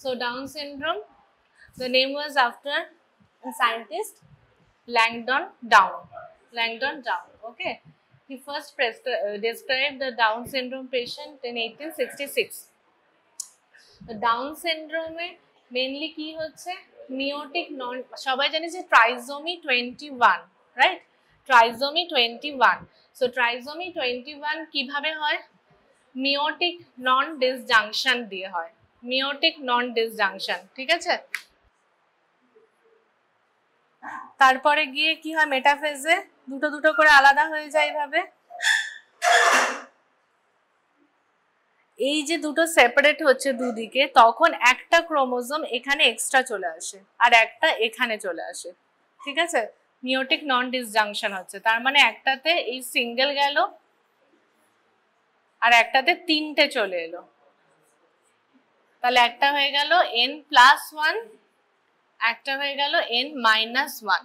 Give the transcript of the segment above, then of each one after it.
So Down syndrome, the name was after a scientist Langdon Down. Langdon Down. Okay. He first described the Down syndrome patient in 1866. Down সিনড্রোমে mainly কি হচ্ছে meiotic non সবাই জানে যে trisomy 21 right trisomy 21 so trisomy 21 কিভাবে হয় মিওটিক নন disjunction দিয়ে হয় মিওটিক নন ডিসজাংশন ঠিক আছে তারপরে গিয়ে কি হয় মেটাফেজে দুটো দুটো করে আলাদা হয়ে যায় এইভাবে এই যে দুটো সেপারেট হচ্ছে দুদিকে তখন একটা ক্রোমোজোম এখানে এক্সট্রা চলে আসে আর একটা এখানে চলে আসে ঠিক আছে মিওটিক নন ডিসজাংশন হচ্ছে তার মানে একটাতে এই সিঙ্গেল গেল আর একটাতে তিনটে চলে এলো তাহলে একটা হয়ে গেল n+1 একটা হয়ে গেল n-1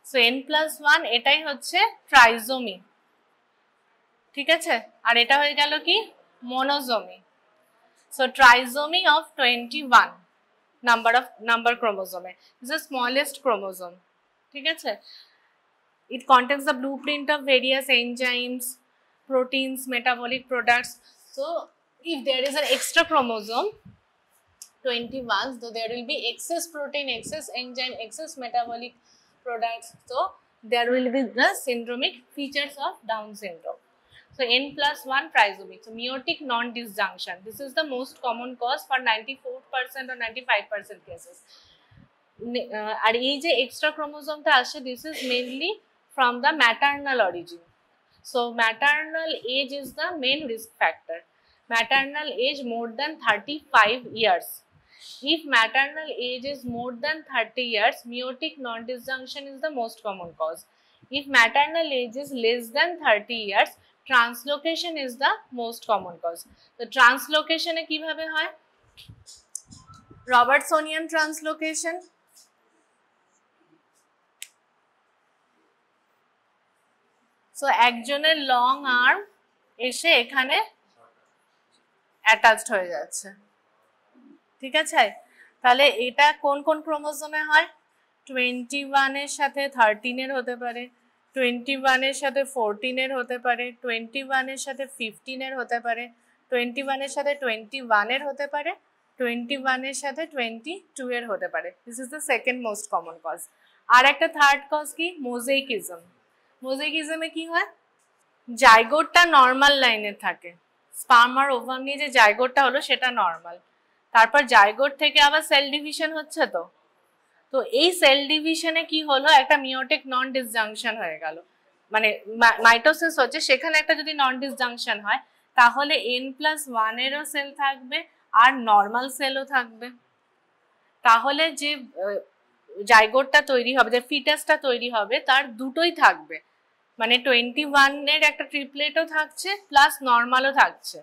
সো n+1 এটাই হচ্ছে ট্রাইজোমি ঠিক আছে আর এটা হয়ে গেল কি monosomy so trisomy of 21 number chromosome is the smallest chromosome ঠিক আছে it contains the blueprint of various enzymes proteins metabolic products so if there is an extra chromosome 21 so there will be excess protein excess enzyme excess metabolic products so there will be the syndromic features of Down syndrome. So n+1 trisomy. So meiotic non-disjunction. This is the most common cause for 94% or 95% cases. And the extra chromosome this is mainly from the maternal origin. So maternal age is the main risk factor. Maternal age more than 35 years. If maternal age is more than 30 years, meiotic non-disjunction is the most common cause. If maternal age is less than 30 years, translocation is the most common cause. The translocation e kibhabe hoy Robertsonian translocation so ekjoner long arm eshe ekhane attached hoye jacche ঠিক আছে তাহলে এটা কোন কোন ক্রোমোজোমে হয় 21 এর সাথে 13 এর হতে পারে 21 এর সাথে 14 এর হতে পারে 21 এর সাথে 15 এর হতে পারে 21 এর সাথে 21 এর হতে পারে 21 এর সাথে 22 এর হতে পারে this is the second most common cause আর একটা থার্ড কজ কি মোজাইকিজম মোজাইকিজমে কি হয় জাইগোটটা নরমাল লাইনে থাকে স্পার্ম আর ওভাম নিয়ে যে জাইগোটটা হলো সেটা নরমাল তারপর জাইগোট থেকে আবার সেল ডিভিশন হচ্ছে তো এই সেল ডিভিশনে কি হলো একটা মিওটিক নন ডিসজাংশন হয়ে গেল মানে মাইটোসিস হচ্ছে সেখানে একটা যদি নন ডিসজাংশন হয় তাহলে n+1 এরও সেল থাকবে আর নরমাল সেলও থাকবে তাহলে যে জাইগোটটা তৈরি হবে যে ফিটাসটা তৈরি হবে তার দুটোই থাকবে মানে 21 এর একটা ট্রিপলেটও থাকছে প্লাস নরমালও থাকছে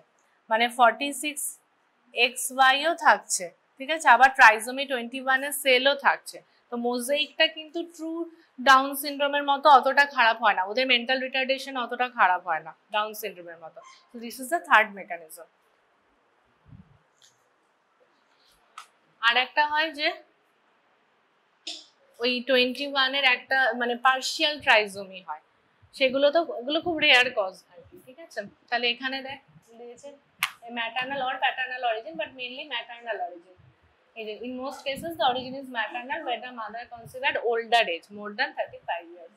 মানে 46XY ও থাকছে ঠিক আছে আবার ট্রাইজোমি 21 এর সেলও থাকছে তো মোজাইকটা কিন্তু ট্রু ডাউন সিনড্রোমের মতো অতটা খারাপ হয় না ওদের মেন্টাল রিটার্ডেশন অতটা খারাপ হয় না ডাউন সিনড্রোমের মতো so this is the third mechanism আর একটা হয় যে ওই 21 এর একটা মানে পার্শিয়াল ট্রাইজোমি হয় সেগুলো তো ওগুলো খুব রেয়ার কজ আর কি ঠিক আছে তাহলে এখানে দেখ দিয়েছে maternal or paternal origin but mainly maternal origin in most cases the origin is maternal where the mother considered older age more than 35 years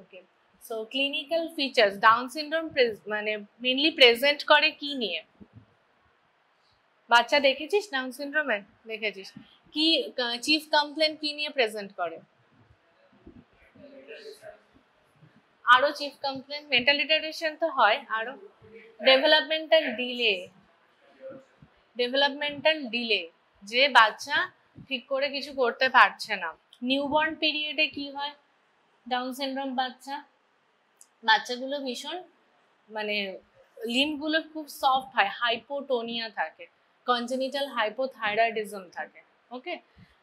okay so clinical features Down syndrome মানে mainly present করে কি নিয়ে বাচ্চা দেখেছিস Down syndrome এ দেখেছিস কি chief complain কি নিয়ে প্রেজেন্ট করে আরো চিফ কমপ্লেইন মেন্টাল রিটার্ডেশন তো হয় আরো ডেভেলপমেন্টাল ডিলে যে বাচ্চা ঠিক করে কিছু করতে পারছে না নিউবর্ন পিরিয়ডে কি হয় ডাউন সিনড্রোম বাচ্চাগুলো ভীষণ মানে লিম্বগুলো খুব সফট হয় হাইপোটোনিয়া থাকে কনজেনিটাল হাইপোথাইরয়েডিজম থাকে ওকে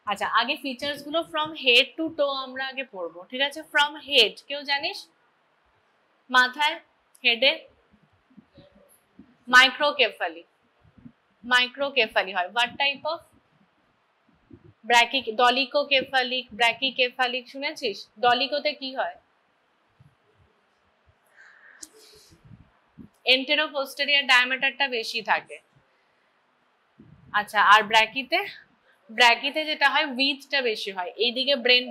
আচ্ছা আগে ফিচার্স গুলো ফ্রম হেড টু টো আমরা আগে পড়বো ঠিক আছে ফ্রম হেড কেউ জানিস মাথায় হেডে মাইক্রোকেফালি মাইক্রোকেফালি হয়। What type of? Dolichocephalic, brachycephalic শুনেছিস? ডলিকোতে কি হয়? এন্টেরো পোস্টেরিয়র ডায়ামিটারটা বেশি থাকে। আচ্ছা, আর ব্র্যাকিতে যেটা হয় উইথটা বেশি হয়, এইদিকে ব্রেন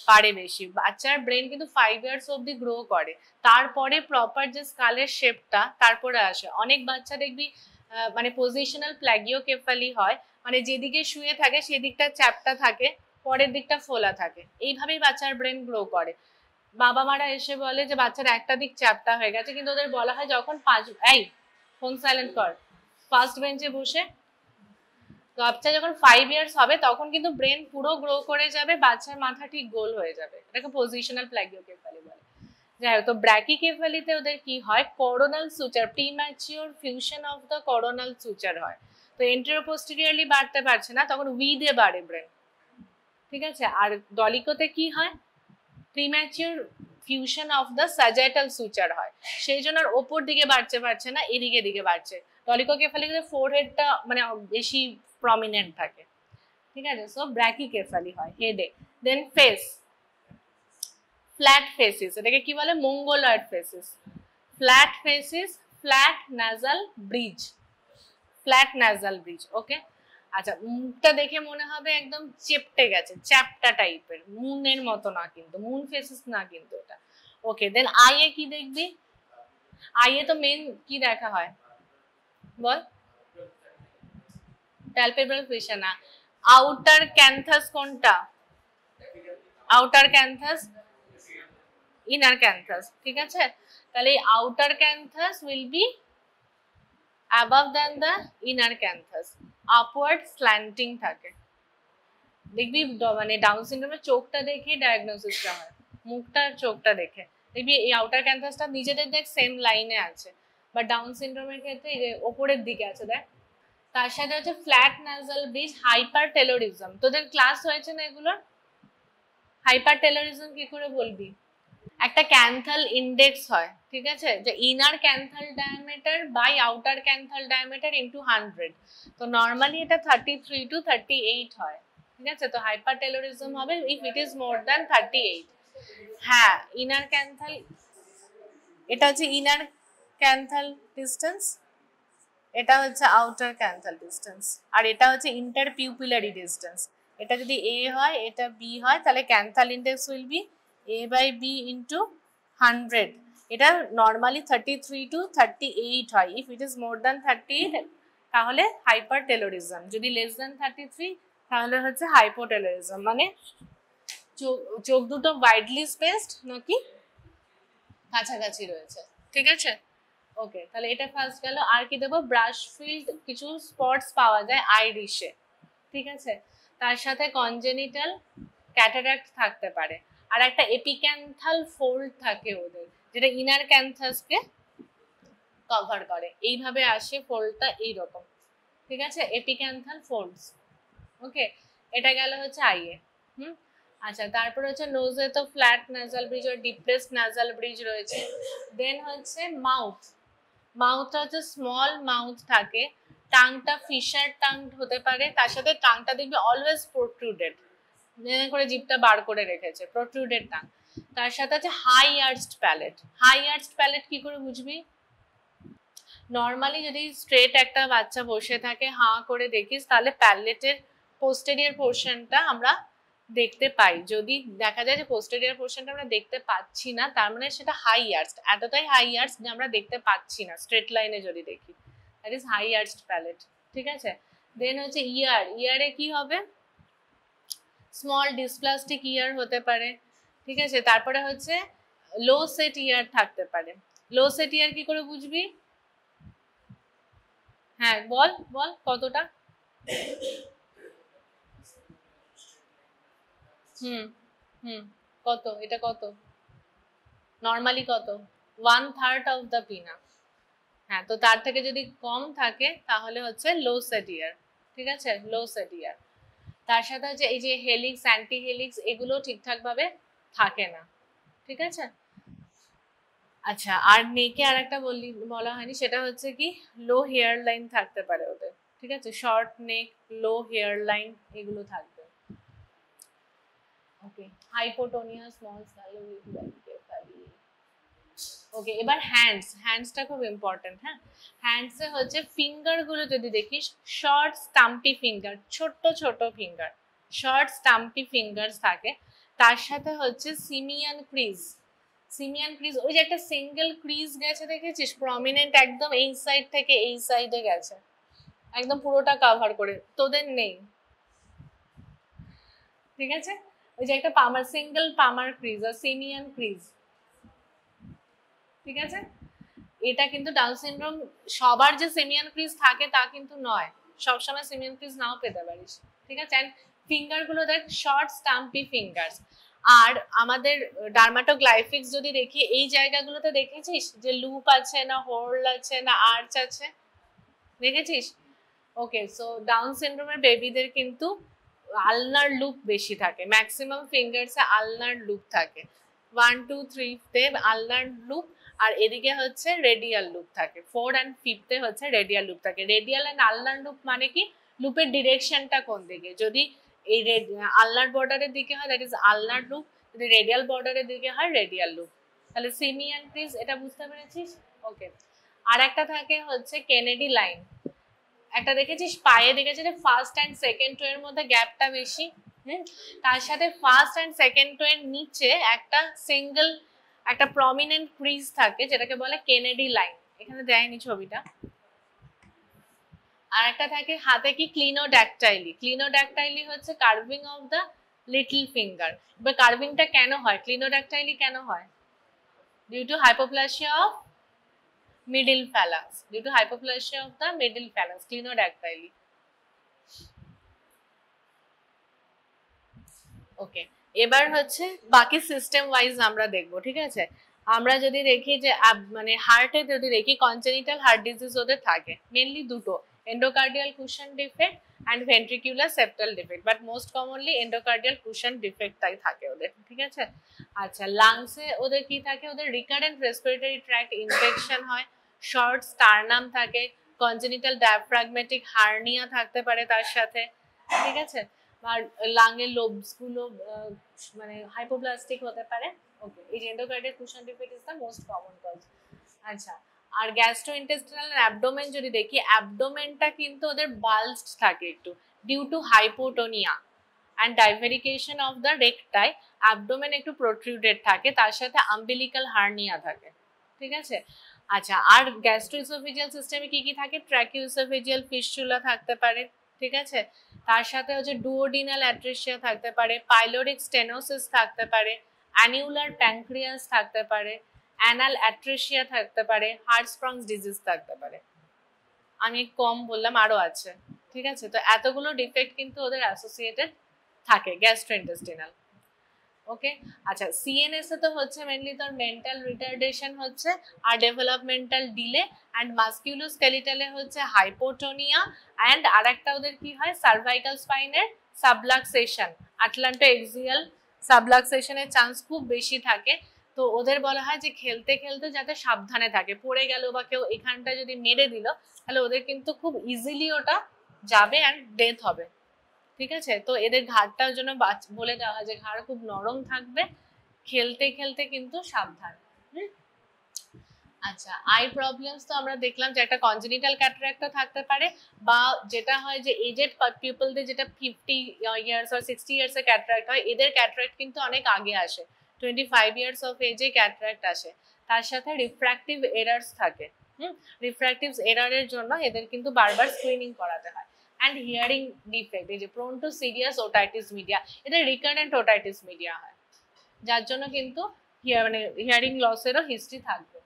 বাড়ে বেশি। বাচ্চার ব্রেন কিন্তু 5 ইয়ার্স অব্দি গ্রো করে, তারপরে প্রপার যে স্কালের শেপটা তারপরে আসে। অনেক বাচ্চা দেখবি মানে পজিশনাল প্ল্যাগিওকেফালি হয়, মানে যেদিকে শুয়ে থাকে সেদিকটা চ্যাপ্টা থাকে, পরের দিকটা ফোলা থাকে। এইভাবেই বাচ্চার ব্রেন গ্রো করে। বাবা মারা এসে বলে যে বাচ্চার একটা দিক চ্যাপ্টা হয়ে গেছে, কিন্তু ওদের বলা হয় যখন ফোন সাইলেন্ট কর, ফার্স্ট বেঞ্চে বসে বাচ্চা যখন 5 ইয়ার্স হবে তখন কিন্তু ব্রেন পুরো গ্রো করে যাবে, বাচ্চার মাথা ঠিক গোল হয়ে যাবে। এটাকে পজিশনাল প্ল্যাগিওকেফালি বলে। যাই হোক, তো ব্র্যাকিকেফালিতে ওদের কি হয়, coronal suture, premature fusion of the coronal suture হয়। তো এন্টেরোপোস্টেরিয়রলি বাড়তে পারছে না, তখন উইথে বাড়ে ব্রেন, ঠিক আছে। আর ডলিকোতে কি হয়, premature fusion of the sagittal suture হয়, সেই জন্য আর ওপর দিকে বাড়তে পারছে না, এদিকে দিকে বাড়ছে। ডলিকোকেফালিতে ফোরহেডটা মানে বেশি প্রমিনেন্ট থাকে, ঠিক আছে। সো ব্র্যাকিকেফালি হয় হেডে। দেন ফেস, ফ্ল্যাট ফেসিস, এটাকে কি বলে, মঙ্গলয়েড ফেসিস। ফ্ল্যাট ফেসিস, flat nasal bridge, flat nasal bridge, ওকে। আচ্ছা, মুখটা দেখে মনে হবে একদম চেপটে গেছে, চ্যাপটা টাইপের, মুনের মতো না কিন্তু, মুন ফেসিস না কিন্তু এটা, ওকে। দেন আইয়ে কি দেখবি, আইয়ে তো মেন কি দেখা হয় বল, প্যালপেব্রাল ফিশা না, আউটার ক্যান্থাস কোনটা, আউটার ক্যান্থাস, ইনার ক্যান্থাস, ঠিক আছে। তাহলে এই outer canthus will be above than the inner canthus, upward slanting থাকে। দেখবি মানে ডাউন সিনড্রোমের চোখটা দেখে ডায়াগনোসিসটা হয়, মুখটা চোখটা দেখে। দেখবি এই আউটার ক্যান্থাসটা নিজেদের দেখ সেম লাইনে আছে, বাট ডাউন সিনড্রোমের ক্ষেত্রে এই যে ওপরের দিকে আছে দেখ। তার সাথে হচ্ছে ফ্ল্যাট নাজাল ব্রিজ, হাইপারটেলোরিজম। তোদের ক্লাস হয়েছে না এগুলোর? হাইপারটেলোরিজম কি করে বলবি? একটা ক্যান্থাল ইন্ডেক্স হয়, ঠিক আছে, যে inner canthal diameter by outer canthal diameter into 100। তো নরমালি এটা 33 to 38 হয়, ঠিক আছে। তো হাইপারটেলোরিজম হবে if it is more than 38। হ্যাঁ, ইনার ক্যান্থাল, এটা হচ্ছে ইনার ক্যান্থাল ডিস্টেন্স, এটা হচ্ছে আউটার ক্যান্থাল ডিস্টেন্স, আর এটা হচ্ছে ইন্টার পিউপিলারি ডিস্টেন্স। এটা যদি এ হয়, এটা বি হয়, তাহলে canthal index will be a by b into 100। এটা নরমালি 33 to 38 হয়। If it is more than 38 তাহলে হাইপারটেলোরিজম, যদি লেস দ্যান 33 তাহলে হচ্ছে হাইপোটেলোরিজম, মানে চোখ দুটো ওয়াইডলি স্পেসড নাকি কাছাকাছি রয়েছে, ঠিক আছে, ওকে। তাহলে এটা ফার্স্ট গেল। আর কি দেবো, ব্রাশ ফিল্ড কিছু স্পটস পাওয়া যায় আইরিশে, ঠিক আছে। তার সাথে কনজেনিটাল ক্যাটারাক্ট থাকতে পারে, আর একটা এপিক্যান্থাল ফোল্ড থাকে ওদের, যেটা ইনার ক্যান্থাসকে কভার করে। এইভাবে আসে ফোল্ডটা এইরকম, ঠিক আছে, এপিক্যান্থাল ফোল্ডস, ওকে। এটা গেল হচ্ছে আইয়ে। আচ্ছা, তারপর হচ্ছে নোজে তো ফ্ল্যাট নাজাল ব্রিজ আর ডিপ্রেসড নাজাল ব্রিজ রয়েছে। দেন হচ্ছে মাউথ, মাউথটা হচ্ছে স্মল মাউথ থাকে, টাংটা ফিশার টাং হতে পারে, তার সাথে টাংটা দেখবি অলওয়েজ প্রোট্রুডেড, করে জিভটা বার করে রেখেছে, প্রোট্রুডেড টাং। তার সাথে আছে হাই আর্চড প্যালেট। হাই আর্চড প্যালেট কি করে বুঝবি, নর্মালি যদি স্ট্রেট একটা বাচ্চা বসে থাকে হাঁ করে দেখিস, তাহলে প্যালেটের পোস্টেরিয়র পোর্শনটা আমরা দেখতে পাই। যদি দেখা যায় যে পোস্টেরিয়র পোর্শনটা আমরা দেখতে পাচ্ছি না, তার মানে সেটা হাই আর্চড, এতটাই হাই আর্চড যে আমরা দেখতে পাচ্ছি না স্ট্রেট লাইনে যদি দেখি, দ্যাট ইজ হাই আর্চড প্যালেট, ঠিক আছে। দেন হচ্ছে ইয়ার, ইয়ারে কি হবে, স্মল ডিসপ্লাস্টিক ইয়ার হতে পারে, ঠিক আছে। তারপরে হচ্ছে লো সেট ইয়ার থাকতে পারে। লো সেট ইয়ার কি করে বুঝবি, হ্যাঁ বল বল কতটা, কত, এটা কত নরমালি, কত 1/3 অফ দ্য পিনা। হ্যাঁ, তো তার থেকে যদি কম থাকে তাহলে হচ্ছে লো সেট ইয়ার, ঠিক আছে, লো সেট ইয়ার। তার সাথে হচ্ছে এই যে হেলিক্স, অ্যান্টি হেলিক্স, এগুলো ঠিকঠাক ভাবে থাকে না, ঠিক আছে। আচ্ছা, আর নেকে আর একটা বলা হয়নি, সেটা হচ্ছে কি লো হেয়ার লাইন থাকতে পারে ওদের, ঠিক আছে, শর্ট নেক, লো হেয়ার লাইন, এগুলো থাকবে। ওকে, হাইপোটোনিয়া, স্মল স্যালোইড। ওকে, এবার হ্যান্ডসটা খুব ইম্পর্টেন্ট। হ্যাঁ, হ্যান্ডসে হচ্ছে ফিঙ্গার গুলো যদি দেখিস, শর্ট স্টাম্পি ফিঙ্গার, ছোট ছোট ফিঙ্গার, শর্ট স্টাম্পি ফিঙ্গার থাকে। তার সাথে হচ্ছে সিমিয়ান ক্রিজ। ওই যে একটা সিঙ্গেল ক্রিজ গেছে দেখেছিস, প্রমিনেন্ট একদম এই সাইড থেকে এই সাইডে গেছে, একদম পুরোটা কভার করে, তোদের নেই। ঠিক আছে, ওই যে একটা পামার, সিঙ্গেল পামার ক্রিজ আর সিমিয়ান ক্রিজ। ঠিক আছে, এটা কিন্তু ডাউন সিনড্রোম সবার যে সিমিয়ান ক্রিজ থাকে তা কিন্তু নয়, সবসময় সিমিয়ান ক্রিজ নাও পেতে পারিস। ঠিক আছে, এন্ড ফিঙ্গার গুলো দেখ শর্ট স্টাম্পি ফিঙ্গার্স। আর আমাদের ডার্মাটোগ্লাইফিক্স যদি দেখি, এই জায়গাগুলোতে দেখেছিস যে লুপ আছে না, হোল আছে না, আর্চ আছে, দেখেছিস? ওকে, সো ডাউন সিনড্রোমের বেবিদের কিন্তু আলনার লুপ বেশি থাকে, ম্যাক্সিমাম ফিঙ্গার্সে আলনার লুপ থাকে, 1 2 3 তে আলনার লুপ, আর এদিকে হচ্ছে রেডিয়াল লুপ থাকে, 4 and 5 এ হচ্ছে রেডিয়াল লুপ থাকে। রেডিয়াল এন্ড আলনার লুপ মানে কি, লুপের ডিরেকশনটা কোন দিকে, যদি এই আলনার বর্ডারের দিকে হয় দ্যাট ইজ আলনার লুপ, যদি রেডিয়াল বর্ডারের দিকে হয় রেডিয়াল লুপ। তাহলে সিমিয়ান ক্রিজ, এটা বুঝতে পেরেছিস? ওকে, আর একটা থাকে হচ্ছে কেনেডি লাইন। একটা দেখেছিস পায়ে, দেখেছিস যে ফার্স্ট এন্ড সেকেন্ড টো এর মধ্যে গ্যাপটা বেশি, তার সাথে ফার্স্ট এন্ড সেকেন্ড টো এর নিচে একটা সিঙ্গেল, একটা প্রমিনেন্ট ক্রিজ থাকে যেটাকে বলে কেনেডি লাইন। এখানে দেয়নি ছবিটা। আর একটা থাকে হাতে কি, ক্লিনোড্যাকটাইলি হচ্ছে curving of the little finger. এবার কার্ভিংটা কেন হয়, ক্লিনোড্যাকটাইলি কেন হয়? Due to hypoplasia of middle phalanx, due to hypoplasia of the middle phalanx, clinodactyly. ওকে, এবার হচ্ছে বাকি সিস্টেম ওয়াইজ আমরা দেখব। ঠিক আছে, আমরা যদি দেখি যে মানে হার্টে যদি দেখি, কনজেনিটাল হার্ট ডিজিজ ওদের থাকে মেইনলি দুটো, endocardial cushion defect and ventricular septal defect, but most commonly endocardial cushion ডিফেক্টটাই থাকে ওদের। ঠিক আছে, আচ্ছা, লাংসে ওদের কি থাকে, ওদের রিকারেন্ট রেসপিরেটরি ট্র্যাক্ট ইনফেকশন হয়, শর্ট স্টারনাম থাকে, কনজেনিটাল ডায়াফ্রাগমেটিক হার্নিয়া থাকতে পারে তার সাথে। ঠিক আছে, আর লাংয়ের লোবস গুলো মানে হাইপোপ্লাস্টিক হতে পারে। ওকে, এই endocardial cushion defect is the most common cause. আচ্ছা, আর গ্যাস্ট্রোইন্টেস্টিনাল অ্যাবডোমেন যদি দেখি, অ্যাবডোমেনটা কিন্তু ওদের বাল্জড থাকে একটু, due to hypotonia and divarication of the recti, abdomen একটু প্রোট্রুডেড থাকে, তার সাথে আম্বিলিকাল হার্নিয়া থাকে। ঠিক আছে, আচ্ছা, আর গ্যাস্ট্রোইসোফেজিয়াল সিস্টেমে কি কি থাকে, ট্র্যাকিওইসোফেজিয়াল ফিস্টুলা থাকতে পারে। ঠিক আছে, তার সাথে হচ্ছে ডুওডিনাল অ্যাট্রেসিয়া থাকতে পারে, পাইলোরিক স্টেনোসিস থাকতে পারে, অ্যানিউলার প্যানক্রিয়াস থাকতে পারে, অ্যানাল অ্যাট্রেসিয়া থাকতে পারে, হার্টস্প্রাংস ডিজিজ থাকতে পারে। আমি কম বললাম, আরো আছে। ঠিক আছে, তো এতগুলো ডিফেক্ট কিন্তু ওদের অ্যাসোসিয়েটেড থাকে গ্যাস্ট্রোইন্টেস্টিনাল। ওকে, আচ্ছা, সিএনএস এ তো হচ্ছে মেইনলি তোর মেন্টাল রিটার্ডেশন হচ্ছে, আর ডেভেলপমেন্টাল ডিলে, অ্যান্ড মাসকিউলোস্কেলিটালে হচ্ছে হাইপোটোনিয়া, অ্যান্ড আরেকটা ওদের কি হয়, সার্ভাইকাল স্পাইনের সাবলাক্সেশন, আটলান্টো এক্সিয়াল সাবলাক্সেশনের চান্স খুব বেশি থাকে। তো ওদের বলা হয় যে খেলতে খেলতে যাতে সাবধানে থাকে, পড়ে গেল বা কেউ এখানটা যদি মেরে দিল, তাহলে ওদের কিন্তু খুব ইজিলি ওটা যাবে অ্যান্ড ডেথ হবে। ঠিক আছে, তো এদের ঘাড়টার জন্য বলে দেওয়া হয় যে ঘাড় খুব নরম থাকবে, খেলতে খেলতে কিন্তু সাবধান। আচ্ছা, আই প্রবলেমস তো আমরা দেখলাম যে একটা কনজেনিটাল ক্যাটারাক্টও থাকতে পারে, বা যেটা হয় যে এজেড পিপলদের যেটা 50 ইয়ার্স আর 60 ইয়ার্স এর ক্যাটারাক্ট হয়, এদের ক্যাটারাক্ট কিন্তু অনেক আগে আসে, 25 ইয়ার্স অফ এজে ক্যাটারাক্ট আসে। তার সাথে রিফ্র্যাক্টিভ এরার্স থাকে, রিফ্র্যাক্টিভ এরারের জন্য এদের কিন্তু বারবার স্ক্রিনিং করাতে হয়। অ্যান্ড হিয়ারিং ডিফেক্ট, এই যে prone two serious otitis media, এদের রিকারেন্ট ওটাইটিস মিডিয়া হয়, যার জন্য কিন্তু মানে হিয়ারিং লসেরও হিস্ট্রি থাকবে।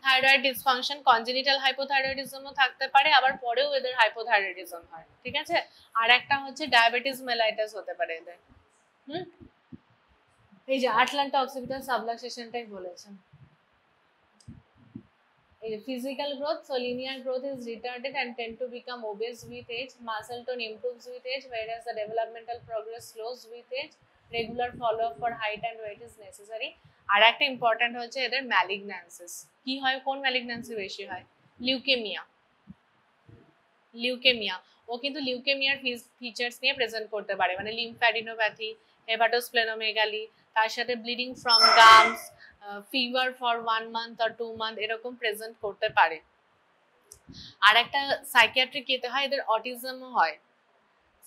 থাইরয়েড ডিসফাংশন, কনজেনিটাল হাইপোথাইরয়েডিজমও থাকতে পারে, আবার পরেও এদের হাইপোথাইরয়েডিজম হয়। ঠিক আছে, আর একটা হচ্ছে ডায়াবেটিস মেলাইটাস হতে পারে এদের। এই যে আটলান্টা অক্সিপিটাল সাবলাক্সেশনটাই বলেছেন। Physical growth, so linear growth is retarded and tend to become obese with age. Muscle tone improves with age, whereas the developmental progress slows with age. Regular follow-up for height and weight is necessary. আর একটা important হচ্ছে এদের ম্যালিগন্যান্সিস। কি হয়, কোন malignancy বেশি হয়? Leukaemia. Leukaemia, ও কিন্তু লিউকেমিয়ার features নিয়ে প্রেজেন্ট করতে পারে, মানে লিম্ফ্যাডিনোপ্যাথি, হেপাটোস্প্লেনোমেগালি, তার সাথে bleeding from gums, fever for 1 month or 2 month এরকম প্রেজেন্ট করতে পারে। আর একটা সাইকিয়াট্রিক এতে হয়, এদের অটিজমও হয়,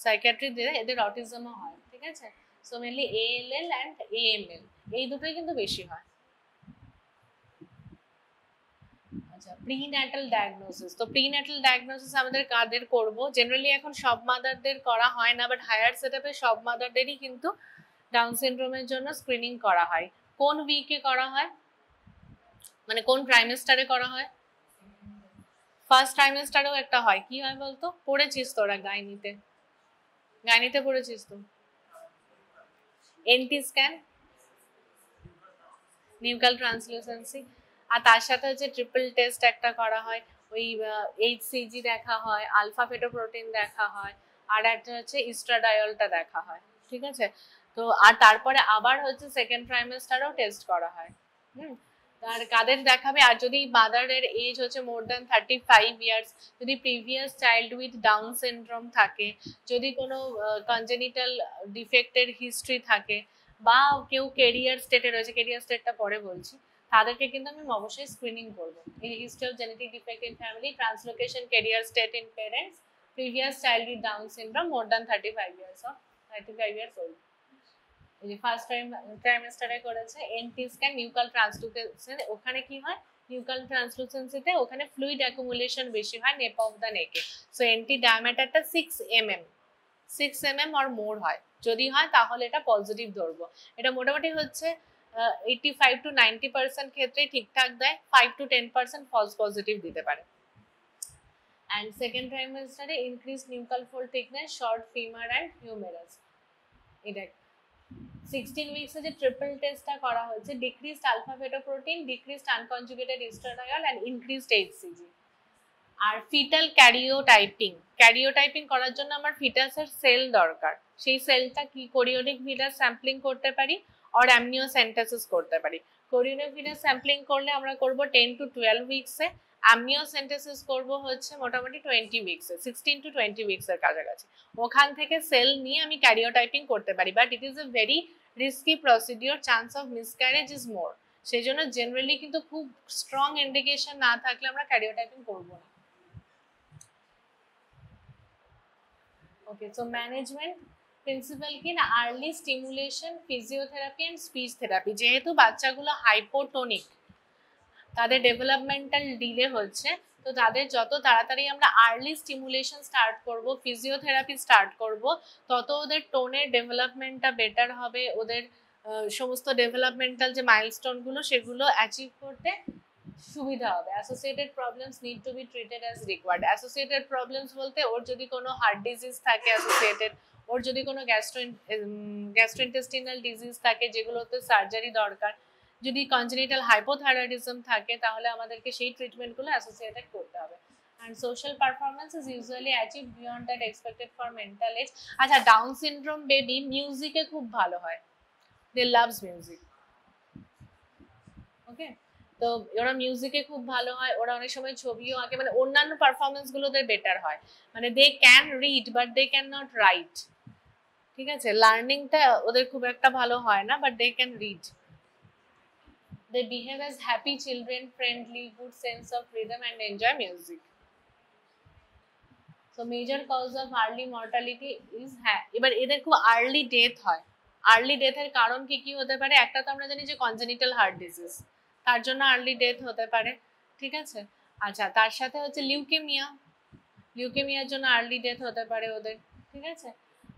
সাইকিয়াট্রিকদের এদের অটিজমও হয়, ঠিক আছে। So mainly ALL and AML এই দুটোই কিন্তু বেশি হয়। আচ্ছা, প্রিন্যাটাল ডায়াগনোসিস, তো প্রিন্যাটাল ডায়াগনোসিস আমাদের কাদের করব, জেনারেলি এখন সব মাদারদের করা হয় না, বাট হায়ার সেটআপে সব মাদারদেরই কিন্তু ডাউন সিনড্রোমের জন্য স্ক্রিনিং করা হয়। কোন উইকে করা হয়, মানে কোন ট্রাইমেস্টারে করা হয়? ফার্স্ট ট্রাইমেস্টারেও একটা হয়, কি হয় বলতো, পড়েছিস তোরা গাইনিতে, গাইনিতে পড়েছিস তো, এনটি স্ক্যান, নিউকাল ট্রান্সলুসেন্সি, আর তার সাথে হচ্ছে ট্রিপল টেস্ট একটা করা হয়, ওই HCG দেখা হয়, আলফা ফেটোপ্রোটিন দেখা হয়, আর একটা হচ্ছে ইস্ট্রাডায়লটা দেখা হয়, ঠিক আছে। তো আর তারপরে আবার হচ্ছে সেকেন্ড ট্রাইমেস্টারেও টেস্ট করা হয়। আর কাদের দেখাবে, আর যদি মাদারের এজ হচ্ছে মোর দ্যান 35 ইয়ার্স, যদি previous child with down syndrome থাকে, যদি কোনো কনজেনিটাল ডিফেক্টের হিস্ট্রি থাকে, বা কেউ কেরিয়ার স্টেটে রয়েছে, কেরিয়ার স্টেটটা পরে বলছি, তাদেরকে কিন্তু আমি অবশ্যই স্ক্রিনিং করবো। এই history of genetic defect in family, translocation, career state in parents, previous child with down syndrome, more than 35 years old. এই যে ফার্স্ট ট্রাইমেস্টারে করেছে এনটি স্ক্যান, নিউকাল ট্রান্সলুসেন্সি, ওখানে কি হয়, নিউকাল ট্রান্সলুসেন্সিতে ওখানে ফ্লুইড অ্যাকুমুলেশন বেশি হয় নেপ অফ দ্য নেকে। So N T ডায়ামিটারটা 6 mm or more হয়, যদি হয় তাহলে এটা পজিটিভ ধরবো। এটা মোটামুটি হচ্ছে 85 to 90% ক্ষেত্রে ঠিকঠাক দেয়, 5 to 10% ফলস পজিটিভ দিতে পারে। And second trimester increased nuchal fold thickness, short femur and humerus. এটা 16 weeks যে ট্রিপল টেস্টটা করা হয়েছে, decreased alpha fetoprotein, decreased unconjugated estradiol and increased HCG। আর ফিটাল ক্যারিওটাইপিং করার জন্য আমার ফিটাসের সেল দরকার, সেই সেলটা কি কোরিওনিক ভিনাস স্যাম্পলিং করতে পারি আর অ্যামনিওসেন্টেসিস করতে পারি। কোরিওনিক ভিনাস স্যাম্পলিং করলে আমরা করব 10 to 12 উইকসে, অ্যামনিওসেন্টেসিস করব হচ্ছে মোটামুটি 20 উইকসে, 16 to 20 উইকসের কাছাকাছি। ওখান থেকে সেল নিয়ে আমি ক্যারিওটাইপিং করতে পারি, but it is a very risky procedure, chance of miscarriage is more. সেই জন্য জেনারেলি কিন্তু খুব স্ট্রং ইন্ডিকেশন না থাকলে আমরা ক্যারিওটাইপিং করব না। Okay, so management প্রিন্সিপাল কি না, early stimulation, physiotherapy and speech therapy. যেহেতু বাচ্চাগুলো হাইপোটোনিক, তাদের ডেভেলপমেন্টাল ডিলে হচ্ছে, তো তাদের যত তাড়াতাড়ি আমরা আর্লি স্টিমুলেশন স্টার্ট করব, ফিজিওথেরাপি স্টার্ট করব, তত ওদের টোনের ডেভেলপমেন্টটা বেটার হবে, ওদের সমস্ত ডেভেলপমেন্টাল যে মাইলস্টোনগুলো সেগুলো অ্যাচিভ করতে সুবিধা হবে। Associated problems need to be treated as required. Associated problems বলতে ওর যদি কোনো হার্ট ডিজিজ থাকে অ্যাসোসিয়েটেড, ওর যদি কোনো গ্যাস্ট্রোইন্টেস্টিনাল ডিজিজ থাকে যেগুলোতে সার্জারি দরকার, যদি কনজেনিটাল হাইপোথাইরয়েডিজম থাকে, তাহলে আমাদেরকে সেই ট্রিটমেন্টগুলো অ্যাসোসিয়েটেড করতে হবে। And social performance is usually achieved beyond that expected for mental age. আচ্ছা, ডাউন সিনড্রোম বেবি মিউজিকে খুব ভালো হয়, দে লাভস মিউজিক। ওকে, তো ওরা মিউজিকে খুব ভালো হয়, ওরা অনেক সময় ছবিও আঁকে, মানে অন্যান্য পারফরমেন্স গুলো ওদের বেটার হয়, মানে they can read but they can not write, ঠিক আছে। লার্নিংটা ওদের খুব একটা ভালো হয় না, but they can read. They behave as happy children, friendly, good sense of rhythm and enjoy music. So major cause of early mortality is, এবার এদের খুব আর্লি ডেথ হয়। আর্লি ডেথের কারণ কি কি হতে পারে, একটা তো আমরা জানি যে কনজেনিটাল হার্ট ডিজিজ, তার জন্য আর্লি ডেথ হতে পারে, ঠিক আছে। আচ্ছা, তার সাথে হচ্ছে লিউকেমিয়ার জন্য আর্লি ডেথ হতে পারে ওদের, ঠিক আছে।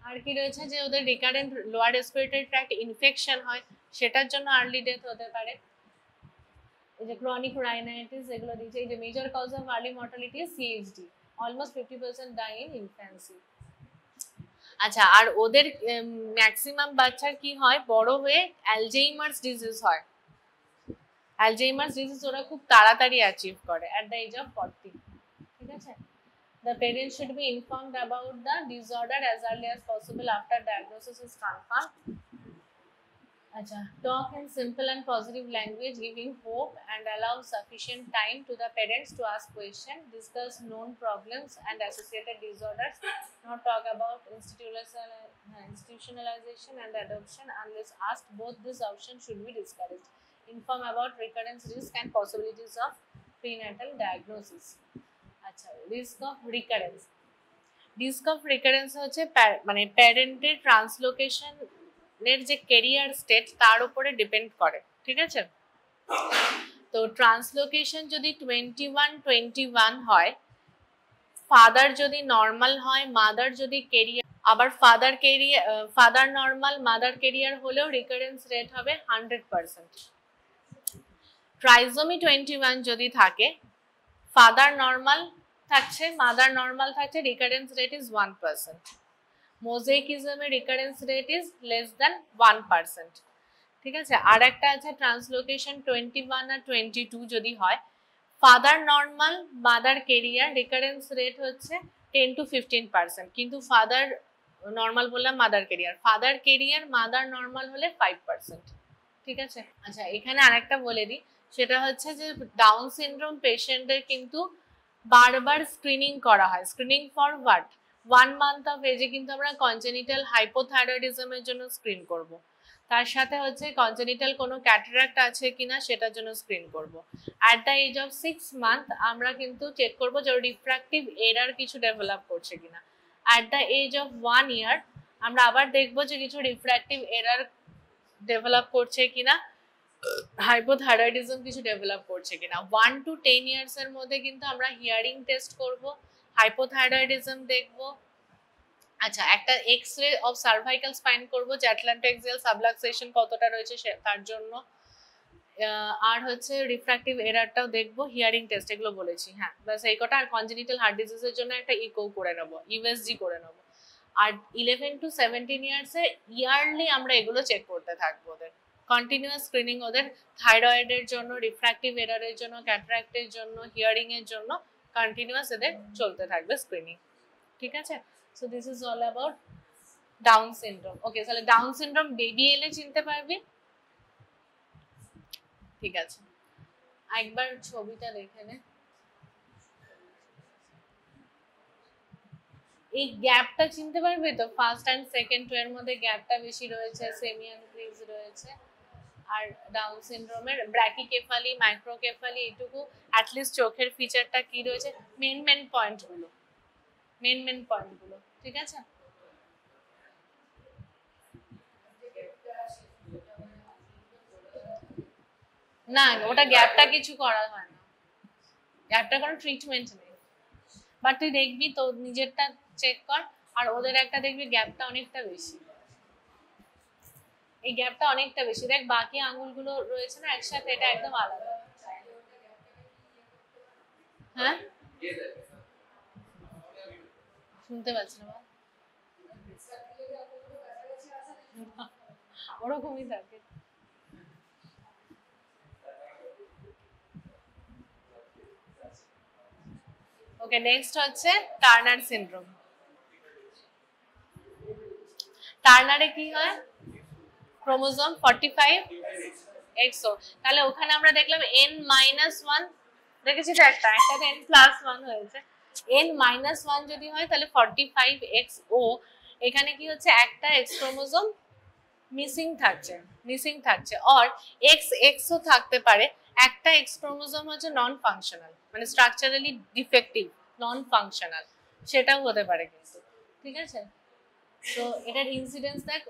আর কি রয়েছে, যে ওদের recurrent lower respiratory tract infection হয়, সেটার জন্য আর্লি ডেথ হতে পারে। এই যে ক্রনিক রাইনাইটিস, এগুলো দিচ্ছে। এই যে major cause of early mortality is CHD, almost 50% die in infancy. আচ্ছা, আর ওদের ম্যাক্সিমাম বাচ্চার কি হয়, বড় হয়ে অ্যালঝেইমার্স ডিজিজ হয়। অ্যালঝেইমার্স ডিজিজ ওরা খুব তাড়াতাড়ি অ্যাচিভ করে অ্যাট দ্য এজ অফ 40, ঠিক আছে। The parents should be informed about the disorder as early as possible after diagnosis is confirmed. Acha, talk in simple and positive language, giving hope and allow sufficient time to the parents to ask questions, discuss known problems and associated disorders, not talk about institutionalization and adoption unless asked. Both these options should be discouraged. Inform about recurrence risk and possibilities of prenatal diagnosis. Acha, risk of recurrence. Risk of recurrence হচ্ছে মানে প্যারেন্টের ট্রান্সলোকেশনের যে career state তার উপরে depend করে, ঠিক আছে? তো translocation যদি 21-21 হয়, ফাদার যদি নর্মাল হয়, মাদার যদি কেরিয়ার, আবার ফাদার নর্মাল মাদার কেরিয়ার হলেও রিকারেন্স রেট হবে 100%। ট্রাইজোমি 21 যদি থাকে, ফাদার নর্মাল থাকছে, মাদার নর্মাল থাকছে, রিকারেন্স রেট ইজ 1%। মোজাইকিজমে recurrence rate is less than 1%, ঠিক আছে? আর একটা আছে ট্রান্সলোকেশন 21 আর 22 যদি হয়, father normal mother career, recurrence rate হচ্ছে 10 to 15%, কিন্তু ফাদার নর্মাল বললাম mother career, father career mother normal হলে 5%, ঠিক আছে? আচ্ছা, এখানে আরেকটা বলে দিই, সেটা হচ্ছে যে ডাউন সিনড্রোম পেশেন্টদের কিন্তু বারবার স্ক্রিনিং করা হয়। Screening for what? 1 month of এজে কিন্তু আমরা কনজেনিটাল হাইপোথাইরয়েডিজমের জন্য স্ক্রিন করব, তার সাথে হচ্ছে কনজেনিটাল কোনো ক্যাটারাক্ট আছে কিনা সেটার জন্য স্ক্রিন করব। At the age of 6 months আমরা কিন্তু চেক করব যে রিফ্র্যাক্টিভ এরার কিছু ডেভেলপ করছে কিনা। At the age of 1 year আমরা আবার দেখবো যে কিছু রিফ্র্যাক্টিভ এরার ডেভেলপ করছে কিনা, হাইপোথাইরয়েডিজম কিছু ডেভেলপ করছে কিনা। 1 to 10 years এর মধ্যে কিন্তু আমরা হিয়ারিং টেস্ট করব, হাইপোথাইরয়েডিজম দেখব। আচ্ছা, একটা এক্স-রে অফ সার্ভাইকাল স্পাইন করব যে অ্যাটলান্টোএক্সিয়াল সাবলাক্সেশন কতটা রয়েছে তার জন্য। আর হচ্ছে রিফ্র্যাক্টিভ এরারটাও দেখবো, হিয়ারিং টেস্ট, এগুলো বলেছি। হ্যাঁ, বাস এই কটা। আর কনজেনিটাল হার্ট ডিজিজের জন্য একটা ইকো করে নেব, ইউএসজি করে নেব। আর 11 to 17 ইয়ার্সে ইয়ারলি আমরা এগুলো চেক করতে থাকবো। ওদের কন্টিনিউয়াস স্ক্রিনিং, ওদের থাইরয়েডের জন্য, রিফ্র্যাক্টিভ এরারের জন্য, ক্যাটারাক্টের জন্য, হিয়ারিং এর জন্য কন্টিনিউয়াস এদের চলতে থাকবে স্ক্রিনিং, ঠিক আছে? So this is all about Down syndrome. Okay, তাহলে ডাউন সিনড্রোম বেবি এলে চিনতে পারবি, ঠিক আছে? একবার ছবিটা দেখে নে। এই গ্যাপটা চিনতে পারবি তো? ফার্স্ট এন্ড সেকেন্ড টু এর মধ্যে গ্যাপটা বেশি রয়েছে, সেমিয়ানক্রিজ রয়েছে। আর ডাউন সিনড্রোমের ব্র্যাকিকেফালি, মাইক্রোকেফালি, এইটুকু অ্যাটলিস্ট চোখের ফিচারটা কি রয়েছে, মেন পয়েন্টগুলো, মেন পয়েন্টগুলো, ঠিক আছে? না, ওটা গ্যাপটা কিছু করা হয় না, গ্যাপটা কোনো ট্রিটমেন্ট নেই। বাট তুই দেখবি তো, নিজেরটা চেক কর, আর ওদের একটা দেখবি গ্যাপটা অনেকটা বেশি, এই গ্যাপটা অনেকটা বেশি। দেখ বাকি আঙুলগুলো রয়েছে না একসাথে, এটা একদম আলাদা। হ্যাঁ, শুনতে পাচ্ছি না, ওরকমই থাকে। ওকে, নেক্সট হচ্ছে টার্নার সিনড্রোম। টার্নারে কি হয়? Chromosome 45XO। তাহলে ওখানে আমরা দেখলাম n-1 দেখেছি তো, একটা n+1 হয়েছে। n-1 যদি হয় তাহলে 45XO। এখানে কি হচ্ছে, একটা এক্স ক্রোমোজোম মিসিং থাকছে। আর XXও থাকতে পারে। একটা এক্স ক্রোমোজোম হচ্ছে নন ফাংশনাল, মানে স্ট্রাকচারালি ডিফেক্টিভ, নন ফাংশনাল, সেটাও হতে পারে কিন্তু, ঠিক আছে? তো এটার ইনসিডেন্স দেখ,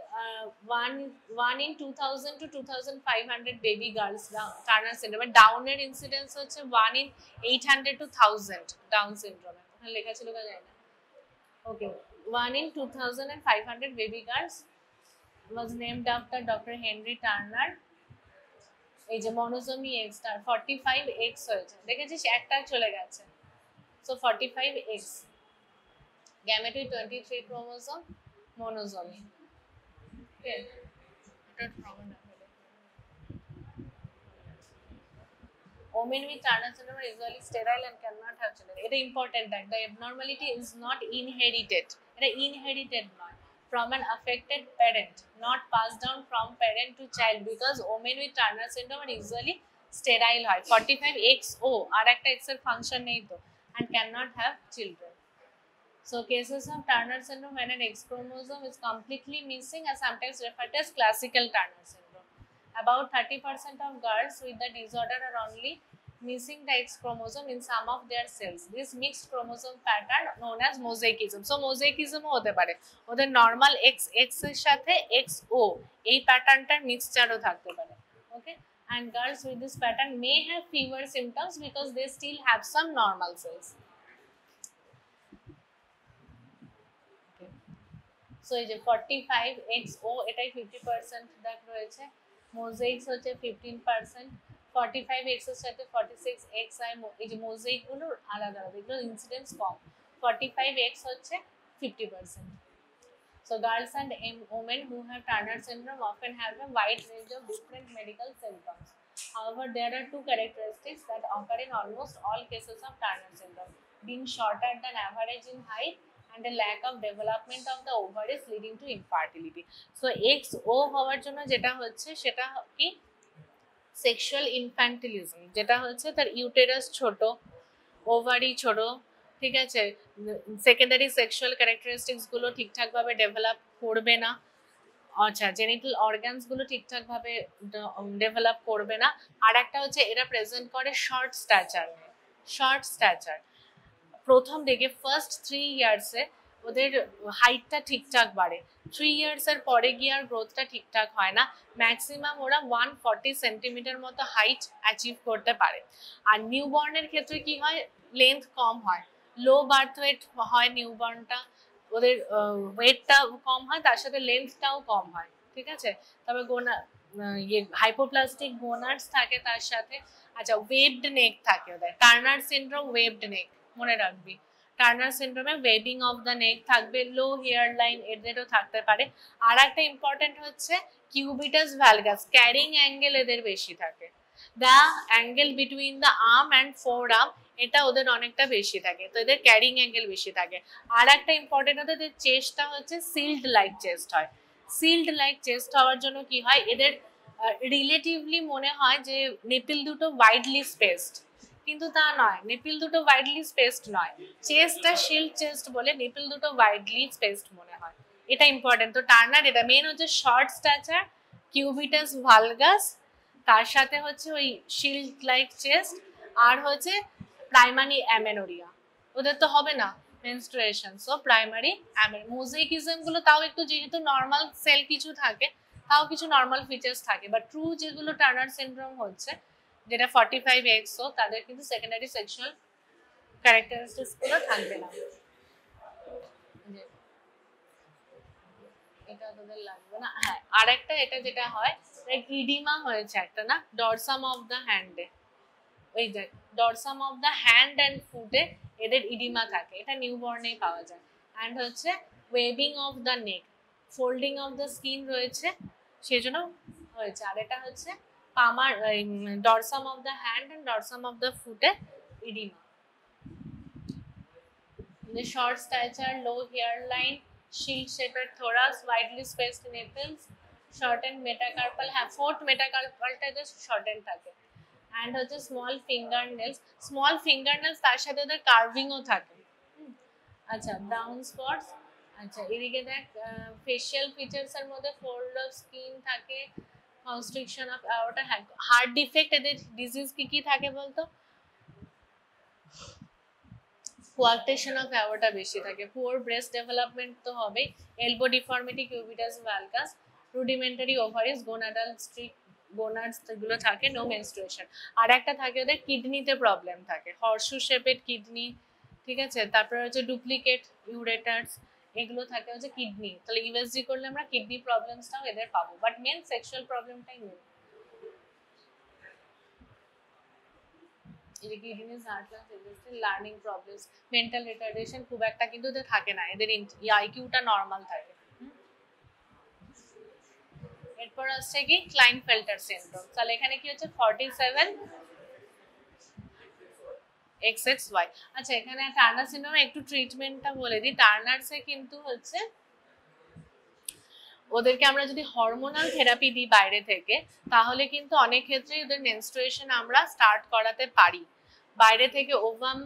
1 in 2000 to 2500 baby girls Turner syndrome. ডাউনের ইনসিডেন্স হচ্ছে 1 in 800 to 1000 ডাউন সিনড্রোমে। ওখানে লেখা ছিল কা যায় না। ওকে, 1 in 2500 baby girls was named after Dr. Henry Turner। এই যে মনোজোমি X তার 45X হয়েছে, দেখেছিস একটা চলে গেছে। So 45X, গ্যামেটয়েড 23 chromosome, monosomy। Okay, women with Turner syndrome are usually sterile and cannot have children. It is important that the abnormality is not inherited. It is inherited নয়, from an affected parent, not passed down from parent to child, because women with Turner syndrome are usually sterile হয় 45XO আর একটা X এর function নেই তো, and cannot have children. So cases of Turner syndrome when an X chromosome is completely missing are sometimes referred as classical Turner syndrome. About 30% of girls with the disorder are only missing the X chromosome in some of their cells. This mixed chromosome pattern known as mosaicism. So mosaicism ও হতে পারে, ওদের normal X এর সাথে XO এই প্যাটার্নটার মিক্সচারও থাকতে পারে। Okay, and girls with this pattern may have fever symptoms because they still have some normal cells. So এই যে 45XO এটাই 50% দেখ রয়েছে, মোজাইকস হচ্ছে 15%, 45X এর সাথে 46X আর এই যে মোজাইক গুলো আলাদা আলাদা, এগুলো ইনসিডেন্স কম, 45X হচ্ছে 50%. So girls and women who have Turner syndrome often have a wide range of different medical symptoms. However, there are two characteristics that occur in almost all cases of Turner syndrome: being shorter than average in height and a lack of development of the ovaries leading to infertility. So XO হওয়ার জন্য যেটা হচ্ছে সেটা কি sexual ইনফ্যান্টিলিজম, যেটা হচ্ছে তার uterus ছোট, ওভারি ছোট, ঠিক আছে, সেকেন্ডারি সেক্সুয়াল ক্যারেক্টারিস্টিক্স গুলো ঠিকঠাক ভাবে ডেভেলপ করবে না, আচ্ছা জেনিটাল অর্গানস গুলো ঠিকঠাক ভাবে ডেভেলপ করবে না, আর একটা হচ্ছে এরা প্রেজেন্ট করে শর্ট স্ট্যাচার। প্রথম দিকে ফার্স্ট 3 ইয়ার্সে ওদের হাইটটা ঠিকঠাক বাড়ে, 3 ইয়ার্স এর পরে গিয়ে আর গ্রোথটা ঠিকঠাক হয় না, ম্যাক্সিমাম ওরা 140 সেন্টিমিটার মতো হাইট অ্যাচিভ করতে পারে। আর নিউবর্নের ক্ষেত্রে কি হয়, লেন্থ কম হয়, লো বার্থ ওয়েট হয় নিউবর্নটা, ওদের ওয়েটটা কম হয়, তার সাথে লেন্থটাও কম হয়, ঠিক আছে। তবে হাইপোপ্লাস্টিক গোনাডস থাকে তার সাথে, আচ্ছা ওয়েবড নেক থাকে ওদের, টার্নার সিনড্রোম ওয়েবড নেক মনে রাখবি, টার্নার সিনড্রোমে ওয়েবিং অফ দ্য নেক থাকবে, লো হেয়ার লাইন এদেরও থাকতে পারে। আর একটা ইম্পর্টেন্ট হচ্ছে কিউবিটাস ভ্যালগাস, ক্যারিং অ্যাঙ্গেল এদের বেশি থাকে, the angle between the arm and four arm এটা ওদের অনেকটা বেশি থাকে, তো এদের ক্যারিং অ্যাঙ্গেল বেশি থাকে। আর একটা ইম্পর্টেন্ট হচ্ছে এদের চেস্টটা হচ্ছে সিল্ড লাইক চেস্ট হয়, সিল্ড লাইক চেস্ট হওয়ার জন্য কি হয় এদের রিলেটিভলি মনে হয় যে নিপল দুটো ওয়াইডলি স্পেসড, কিন্তু তা নয়, নিপল দুটো ওয়াইডলি স্পেসড নয়, চেস্টটা শিল্ড চেস্ট বলে নিপল দুটো ওয়াইডলি স্পেসড মনে হয়, এটা ইম্পর্টেন্ট। তো টার্নার এটা মেন হচ্ছে শর্ট স্ট্যাচার, কিউবিটাস ভালগাস, তার সাথে হচ্ছে ওই শিল্ড লাইক চেস্ট, আর হচ্ছে প্রাইমারি অ্যামেনোরিয়া, ওদের তো হবে না মেনস্ট্রুয়েশন, সো প্রাইমারি মোজাইকিজম গুলো তাও একটু যেহেতু নর্মাল সেল কিছু থাকে তাও কিছু নর্মাল ফিচার্স থাকে, বাট ট্রু যেগুলো টার্নার সিনড্রোম হচ্ছে যেটা 45XO তাদের কিন্তু সেকেন্ডারি সেক্সুয়াল ক্যারেক্টারিস্টিক্স গুলো থাকবে না। এটা তোদের লাগবে না। হ্যাঁ আরেকটা এটা যেটা হয় ইডিমা হয়েছে একটা না, ডরসাম অফ দ্য হ্যান্ডে, ওই দেখ dorsum of the hand and ফুটে এদের ইডিমা থাকে, এটা নিউবর্নেই পাওয়া যায়। অ্যান্ড হচ্ছে webbing of the neck, folding of the skin রয়েছে সেজন্য হয়েছে। আর এটা হচ্ছে palmar dorsum of the hand and dorsum of the ফুটে oedema. The short stature, low hairline, shield-shaped thorax, widely spaced nipples, shortened metacarpal, have fourth metacarpalটা just shortened থাকে, and হচ্ছে small fingernails তার সাথে ওদের কার্ভিংও থাকে। আচ্ছা ব্রাউন স্পটস, আচ্ছা এদিকে দেখ ফেশিয়াল ফিচার্স এর মধ্যে ফোল্ড অফ স্কিন থাকে, constriction of aorta, heart defect, এদের ডিজিজ কি থাকে বলতো, কোয়ার্টেশন অফ অ্যাওর্টা বেশি থাকে, পুয়ার ব্রেস্ট ডেভেলপমেন্ট তো হবে, elbow deformity, cubitus valgus, rudimentary ovaries, gonadal streak gonads এগুলো থাকে, নো মেনস্ট্রুয়েশন। আর একটা থাকে ওদের কিডনিতে প্রবলেম থাকে, হর্সু শেপেড কিডনি, ঠিক আছে, তারপরে হচ্ছে ডুপ্লিকেট ইউরেটার্স, এগুলো থাকে হচ্ছে কিডনি, তাহলে ইউএসজি করলে আমরা কিডনি প্রবলেমসটাও এদের পাবো, বাট মেন সেক্সুয়াল প্রবলেমটাই main. Learning problems, mental retardation খুব একটা কিন্তু এদের থাকে না, এদের আইকিউটা নর্মাল থাকে। এরপর আসছে কি ক্লাইনফেল্টার সিনড্রোম, তাহলে এখানে কি হচ্ছে 47XXY। আচ্ছা এখানে টার্নার সিনড্রোমে একটু ট্রিটমেন্টটা বলে দিই, টার্নারসে কিন্তু হচ্ছে ওদেরকে আমরা যদি হরমোনাল থেরাপি দিই বাইরে থেকে, তাহলে কিন্তু অনেক ক্ষেত্রেই ওদের মেনস্ট্রুয়েশন আমরা স্টার্ট করাতে পারি। বাইরে থেকে ওভাম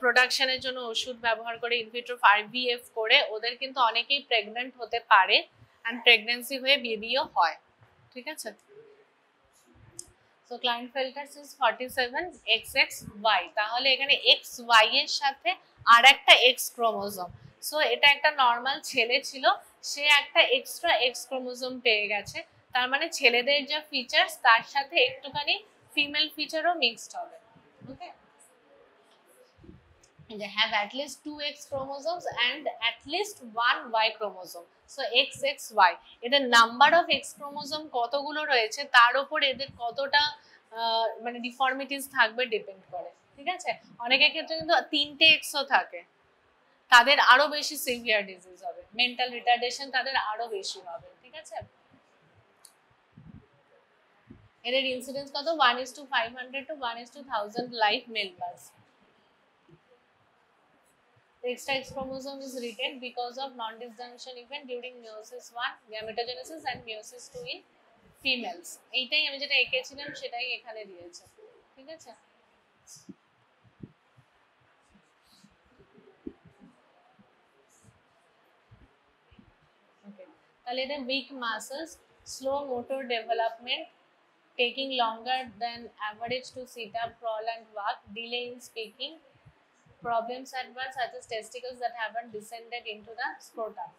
প্রোডাকশনের জন্য ওষুধ ব্যবহার করে, ইনভিট্রো IVF করে ওদের কিন্তু অনেকেই প্রেগন্যান্ট হতে পারে, অ্যান্ড প্রেগন্যান্সি হয়ে বেবিও হয়। ঠিক আছে, সো ক্লাইনফেল্টার ইজ 47 XXY। তাহলে এখানে XY এর সাথে আর একটা X ক্রোমোজোম। সো এটা একটা নর্মাল ছেলে ছিল, সে একটা এক্সট্রা X ক্রোমোজোম পেয়ে গেছে। তার মানে ছেলেদের যা ফিচার্স তার সাথে একটুখানি ফিমেল ফিচারও মিক্সড হবে। ওকে, they have at least 2 X chromosomes and at least 1 Y chromosome. So XXY, এদের নাম্বার অফ X chromosome কতগুলো রয়েছে তার উপর এদের কতটা মানে ডিফর্মিটিস থাকবে ডিপেন্ড করে। ঠিক আছে, অনেকের ক্ষেত্রে কিন্তু 3টে Xও থাকে, তাদের আরো বেশি সিভিয়ার ডিজিজ হবে, মেন্টাল রিটার্ডেশন তাদের আরো বেশি হবে। ঠিক আছে, এদের ইনসিডেন্স কত? 1:500 to 1:1000 live male birth. The extra X chromosome is retained because of non-disjunction event during meiosis 1, gametogenesis and meiosis 2 in females. এইটাই আমি যেটা এঁকেছিলাম সেটাই এখানে দিয়েছে। ঠিক আছে, ওকে, তাহলে এটা weak muscles, slow motor development, taking longer than average to sit up, crawl and walk, delay in speaking, problems at birth such as testicles that haven't descended into the scrotum,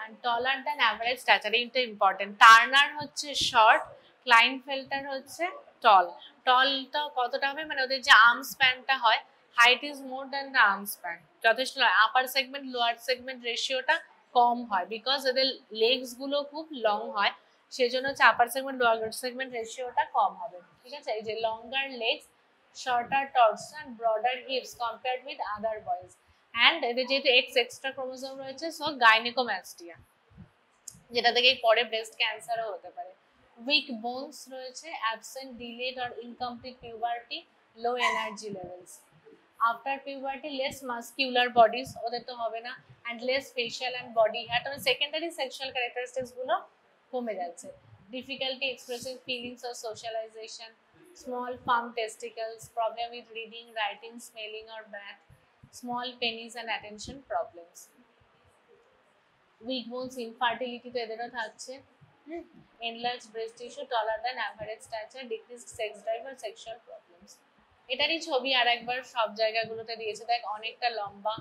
and taller than average stature. এটা important. Turner হচ্ছে short, ক্লাইনফেল্টার হচ্ছে টল। টলটা কতটা হবে, মানে ওদের যে arm স্প্যানটা হয়, height is more than the arm span, যথেষ্ট আপার সেগমেন্ট লোয়ার সেগমেন্ট রেশিওটা কম হয়, বিকজ এদের লেগস গুলো খুব লং হয়, সেজন্য হচ্ছে আপার সেগমেন্ট লোয়ার সেগমেন্ট রেশিওটা কম হবে। ঠিক আছে, এই যে লঙ্গার legs, shorter torso and broader hips compared with other boys, and এদের যেহেতু X এক্সট্রা ক্রোমোজোম রয়েছে, সো গাইনেকোম্যাস্টিয়া, যেটা থেকে পরে ব্রেস্ট ক্যান্সারও হতে পারে। উইক বোনস রয়েছে, absent, delayed or incomplete puberty, low energy levels. After puberty less muscular bodies, ওদের তো হবে না, and less facial and body hair, তবে সেকেন্ডারি সেক্সুয়াল ক্যারেক্টারিস্টিক্স গুলো কমে যাচ্ছে। Difficulty expressing feelings or socialisation, small firm testicles, problem with reading, writing, smelling or math, small penis and attention problems. Weak bones, infertility তো এদেরও থাকছে, enlarged breast tissue, taller than average stature, decreased sex drive or sexual problems. এটারই ছবি আর একবার সব জায়গাগুলোতে দিয়েছে, দেখ অনেকটা লম্বা,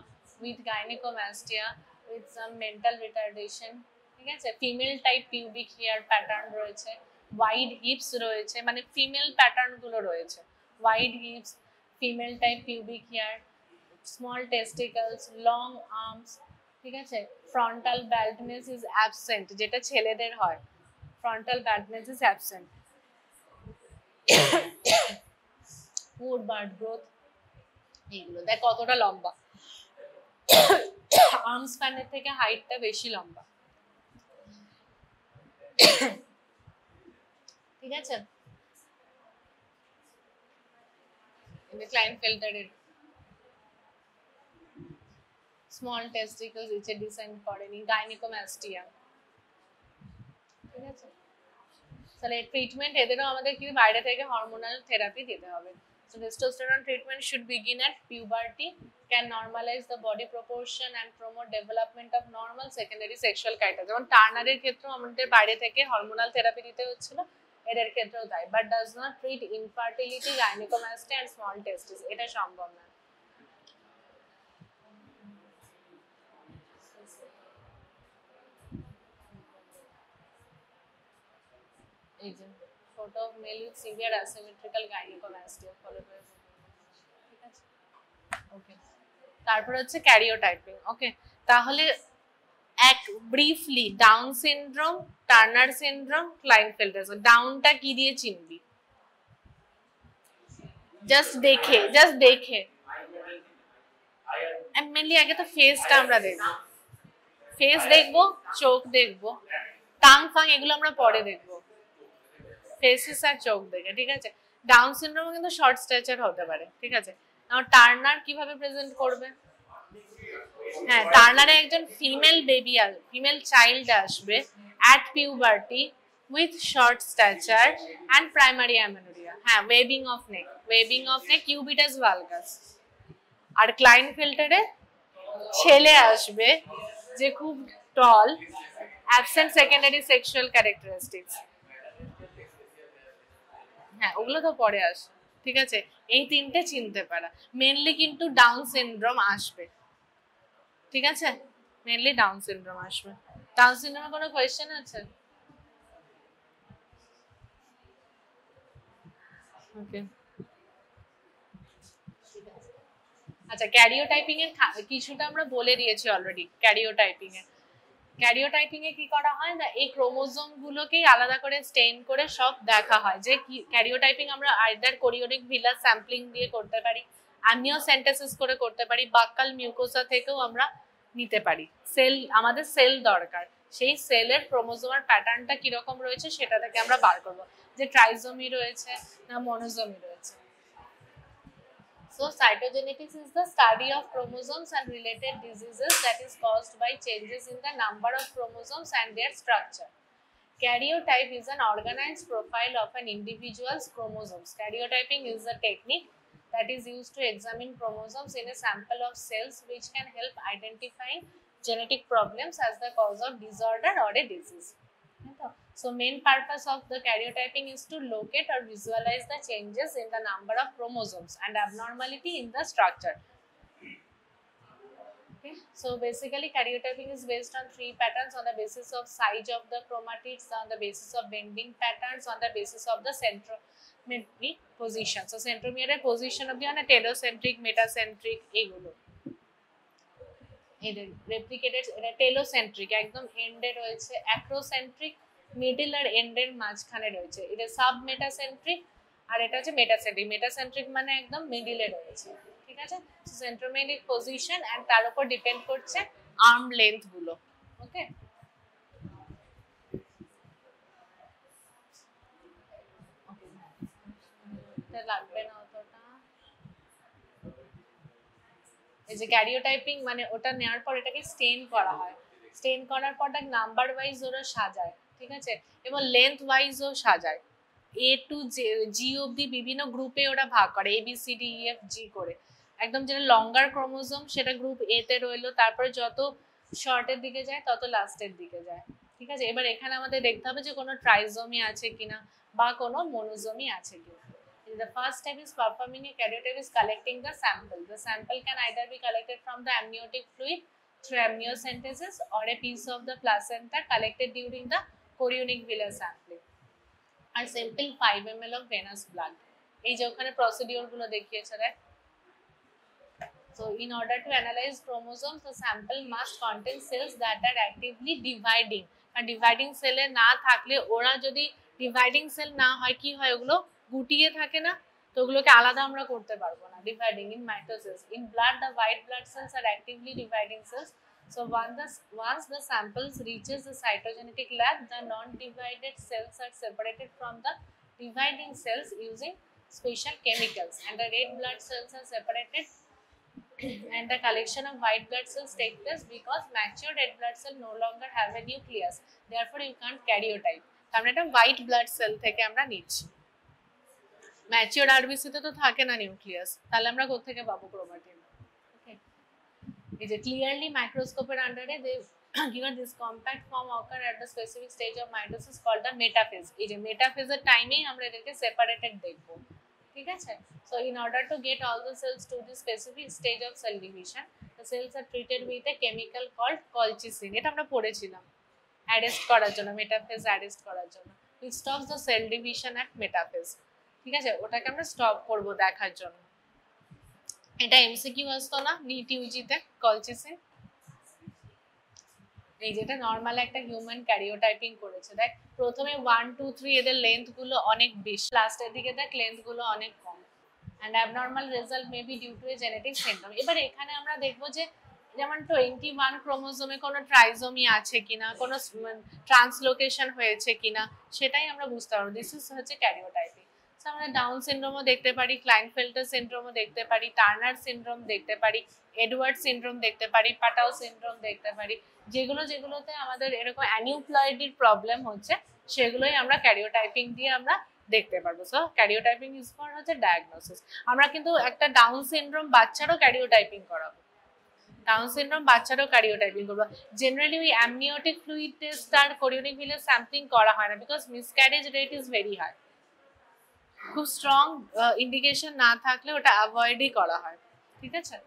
with gynecomastia, with some mental retardation। ঠিক আছে, female type pubic hair pattern রয়েছে, ওয়াইড হিপস রয়েছে, মানে ফিমেল প্যাটার্ন গুলো রয়েছে, wide hips, female type pubic hair, small testicles, long arms. ঠিক আছে, ফ্রন্টাল ব্যাল্টনেস ইজ অ্যাবসেন্ট, যেটা ছেলেদের হয়, ফ্রন্টাল ব্যাল্টনেস ইজ অ্যাবসেন্ট। ফুড বার্ড গ্রোথ, এইগুলো দেখ কতটা লম্বা, আর্ম স্প্যানের থেকে হাইটটা বেশি লম্বা। ঠিক আছে, ক্লাইনফেল্টারের স্মল টেস্টিকলস নিচে ডিসেন্ড করেনি, গাইনেকোম্যাস্টিয়া। ঠিক আছে, তাহলে ট্রিটমেন্ট এদেরও আমাদের কি বাইরে থেকে হরমোনাল থেরাপি দিতে হবে। So testosterone treatment should begin at puberty, can normalize the body proportion and promote development of normal secondary sexual character. যেমন টার্নারের ক্ষেত্রেও আমাদের বাইরে থেকে হরমোনাল থেরাপি দিতে হচ্ছিল, এদের ক্ষেত্রেও তাই, but does not treat infertility, gynaecomastia and small testis, এটা সম্ভব না। এই যে photo of male with severe asymmetrical gynecomastia followed by, ঠিক আছে, ওকে। তারপর হচ্ছে ক্যারিওটাইপিং। ওকে, তাহলে এক briefly Down syndrome, Turner syndrome, Klinefelter. ডাউনটা কি দিয়ে চিনবি? জাস্ট দেখে মেনলি আগে তো ফেসটা আমরা দেখবো, ফেস দেখবো, চোখ দেখবো, টাং ফাং এগুলো আমরা পরে দেখবো, ফেসেস আর চোখ দেখে। ঠিক আছে, ডাউন সিনড্রোম কিন্তু শর্ট স্ট্যাচার হতে পারে। ঠিক আছে, নাও টার্নার কিভাবে প্রেজেন্ট করবে? হ্যাঁ, টার্নারে একজন ফিমেল চাইল্ড আসবে at puberty with short stature and primary amenorrhea. হ্যাঁ, waving of neck cubitus valgus। আর ক্লাইনফেল্টারে ছেলে আসবে যে খুব টল, absent secondary sexual characteristics। হ্যাঁ, ওগুলো তো পরে আসে, ঠিক আছে। এই তিনটে চিনতে পারা, মেনলি কিন্তু ডাউন সিনড্রোম আসবে, ঠিক আছে, মেনলি ডাউন সিনড্রোম আসবে। ডাউন সিনড্রোমের কোনো কোয়েশ্চেন আছে? ওকে, আচ্ছা, ক্যারিওটাইপিং এর কিছুটা আমরা বলে দিয়েছি অলরেডি। ক্যারিওটাইপিং এ কি করা হয় না, এই ক্রোমোজোম গুলোকেই আলাদা করে স্টেইন করে সব দেখা হয় যে ক্যারিওটাইপিং আমরা আইদার কোরিওনিক ভিলাস স্যাম্পলিং দিয়ে করতে পারি, অ্যামনিওসেন্টেসিস করে করতে পারি, বাক্কাল মিউকোসা থেকেও আমরা নিতে পারি। আমাদের সেল দরকার, সেই সেলের ক্রোমোজোমের প্যাটার্নটা কিরকম রয়েছে সেটা থেকে আমরা বার করব যে ট্রাইজোমি রয়েছে না মনোজোমি রয়েছে। So cytogenetics is the study of chromosomes and related diseases that is caused by changes in the number of chromosomes and their structure. Karyotype is an organized profile of an individual's chromosomes. Karyotyping is a technique that is used to examine chromosomes in a sample of cells, which can help identifying genetic problems as the cause of disorder or a disease. So main purpose of the karyotyping is to locate or visualize the changes in the number of chromosomes and abnormality in the structure. Okay, so basically karyotyping is based on 3 patterns on the basis of size of the chromatids, on the basis of bending patterns, on the basis of the centromere position. So centromere position of the telocentric, metacentric এগুলো এদের replicated, এটা telocentric একদম এন্ডে রয়েছে, acrocentric middle আর এন্ডের মাঝখানে রয়েছে, এটা sub metacentric, আর এটা হচ্ছে মেটাসেন্ট্রিক। মেটাসেন্ট্রিক মানে একদম মিডলে রয়েছে, ঠিক আছে। সেন্ট্রোমেরিক পজিশন এন্ড তার উপর ডিপেন্ড করছে আর্ম লেন্থ গুলো। ওকে, এটা লাগবে না অতটা। এই যে ক্যারিওটাইপিং মানে ওটা নেওয়ার পর এটাকে স্টেন করা হয়, স্টেন করার পর তাকে নাম্বার ওয়াইজ ওরা সাজায়, ঠিক আছে, এবং লেন্থ ওয়াইজও সাজায়, এ টু জি অবধি বিভিন্ন গ্রুপে ওরা ভাগ করে, A B C D E F G করে। একদম যেটা লঙ্গার ক্রোমোজোম সেটা গ্রুপ এ তে রইলো, তারপরে যত শর্টের দিকে যায় তত লাস্টের দিকে যায়, ঠিক আছে। এবার এখানে আমাদের দেখতে হবে যে কোনো ট্রাইজোমি আছে কিনা বা কোনো মনোজোমি আছে কিনা। The first step is performing a karyotype is collecting the sample. The sample can either be collected from the amniotic fluid through amniocentesis or a piece of the placenta collected during the chorionic villus sampling. And simple 5 ml of venous blood. এই যে ওখানে procedure গুলো দেখিয়েছে দেখ। So in order to analyze chromosomes, the sample must contain cells that are actively dividing. আর dividing সেলে না থাকলে, ওরা যদি ডিভাইডিং সেল না হয় কি হয়, ওগুলো গুটিয়ে থাকে না, তো ওগুলোকে আলাদা আমরা করতে পারবো না। Dividing in mitosis, in blood the white blood cells are actively dividing cells. So once the samples reaches the cytogenetic lab, the non-divided cells are separated from the dividing cells using special chemicals, and the red blood cells are separated and the collection of white blood cells take place because mature red blood cell no longer have a nucleus, therefore you can't karyotype. আমরা এটা white blood cell থেকে আমরা নিচ্ছি, mature RBC তে তো থাকে না nucleus, তাহলে আমরা কোথা থেকে পাবো ক্রোমাটিন? ওকে, এই যে ক্লিয়ারলি মাইক্রোস্কোপের আন্ডারে দে given this compact form occur at the specific stage of mitosis called the metaphase. এই যে মেটাফেজের টাইমেই আমরা এদেরকে সেপারেটেড দেখবো, ঠিক আছে। So in order to get all the cells to the specific stage of cell division, the cells are treated with a chemical called colchicine. এটা আমরা পড়েছিলাম, অ্যারেস্ট করার জন্য, মেটাফেজ অ্যারেস্ট করার জন্য, which stops the cell division at metaphase, ঠিক আছে। ওটাকে আমরা স্টপ করব দেখার জন্য। এটা এমসিকিউ আসতো না নিট ইউজিতে, কলচিসিন। এই যেটা নরমাল একটা হিউম্যান ক্যারিওটাইপিং করেছে, দেখ প্রথমে 1 2 3 এদের লেন্থ গুলো অনেক বেশি, লাস্টের দিকে দেখ লেন্থ গুলো অনেক কম, and abnormal result may be due to a genetic syndrome. এবার এখানে আমরা দেখব যে যেমন 21 ক্রোমোজোমে কোনো ট্রাইজোমি আছে কিনা, কোনো ট্রান্সলোকেশন হয়েছে কিনা, সেটাই আমরা বুঝতে পারবো। দিস ইজ হচ্ছে ক্যারিওটাইপিং। আমরা ডাউন সিনড্রোমও দেখতে পারি, ক্লাইনফেল্টার সিনড্রোমও দেখতে পারি, টার্নার সিনড্রোম দেখতে পারি, এডওয়ার্ড সিনড্রোম দেখতে পারি, পাটাও সিনড্রোম দেখতে পারি। যেগুলোতে আমাদের এরকম অ্যানিউপ্লয়েডির প্রবলেম হচ্ছে সেগুলোই আমরা ক্যারিওটাইপিং দিয়ে আমরা দেখতে পারবো। সো ক্যারিওটাইপিং ইজ ফর হচ্ছে ডায়াগনোসিস। আমরা কিন্তু একটা ডাউন সিনড্রোম বাচ্চারও ক্যারিওটাইপিং করাবো, ডাউন সিনড্রোম বাচ্চারও ক্যারিওটাইপিং করবো। জেনারেলি ওই অ্যামনিওটিক ফ্লুইড টেস্ট আর কোরিওনিক ভিলেজ স্যাম্পলিং করা হয় না, because miscarriage rate is very high. খুব স্ট্রং ইন্ডিকেশন না থাকলে ওটা অ্যাভয়েডই করা হয়, ঠিক আছে।